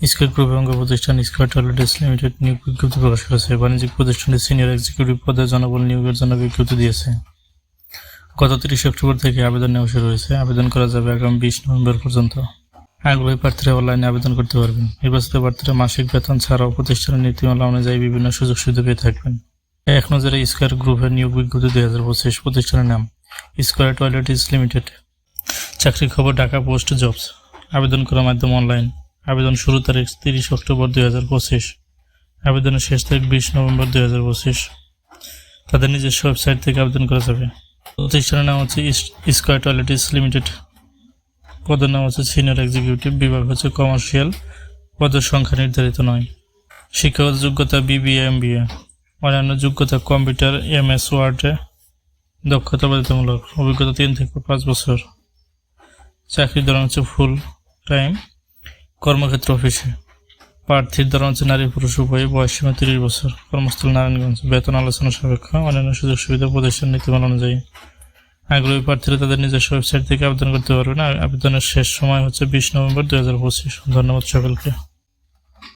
Square গ্রুপের অঙ্গ প্রতিষ্ঠান স্কয়ার টয়লেটস লিমিটেড নিয়োগ বিজ্ঞপ্তি প্রকাশ করেছে। বাণিজ্যিক প্রতিষ্ঠানটি সিনিয়র এক্সিকিউটিভ পদে জনবল নিয়োগের জন্য বিজ্ঞপ্তি দিয়েছে। গত 30 অক্টোবর থেকে আবেদন নেওয়া শুরু হয়েছে। আবেদন করা যাবে আগামী 20 নভেম্বর পর্যন্ত। আগ্রহী প্রার্থীরা অনলাইনে আবেদন করতে পারবেন। নির্বাচিত প্রার্থীরা মাসিক বেতন ছাড়াও প্রতিষ্ঠানের নীতিমালা অনুযায়ী বিভিন্ন সুযোগ সুবিধা পেয়ে থাকবেন। এক নজরে স্কয়ার গ্রুপের নিয়োগ বিজ্ঞপ্তি 2025। প্রতিষ্ঠানের নাম স্কয়ার টয়লেটস লিমিটেড। চাকরি খবর ঢাকা পোস্ট জবস। আবেদন করার মাধ্যম অনলাইন। আবেদন শুরু তারিখ 30 অক্টোবর 2025। আবেদনের শেষ তারিখ 20 নভেম্বর 2025। তাদের নিজস্ব ওয়েবসাইট থেকে আবেদন করা যাবে। প্রতিষ্ঠানের নাম হচ্ছে স্কয়ার টয়লেটস লিমিটেড। পদের নাম হচ্ছে সিনিয়র এক্সিকিউটিভ। বিভাগ হচ্ছে কমার্শিয়াল। পদের সংখ্যা নির্ধারিত নয়। শিক্ষাগত যোগ্যতা BBA MBA। অন্যান্য যোগ্যতা কম্পিউটার MS ওয়ার্ডে দক্ষতা বাধ্যতামূলক। অভিজ্ঞতা 3 থেকে 5 বছর। চাকরির ধরন হচ্ছে ফুল টাইম। কর্মক্ষেত্র অফিসে। প্রার্থীর ধরন হচ্ছে নারী পুরুষ উভয়। বয়সসীমা 30 বছর। কর্মস্থল নারায়ণগঞ্জ। বেতন আলোচনা সাপেক্ষ। অন্যান্য সুযোগ সুবিধা প্রতিষ্ঠান নীতিমালা অনুযায়ী। আগ্রহী প্রার্থীরা তাদের নিজস্ব ওয়েবসাইট থেকে আবেদন করতে পারবেন। আবেদনের শেষ সময় হচ্ছে 20 নভেম্বর 2025। ধন্যবাদ সকলকে।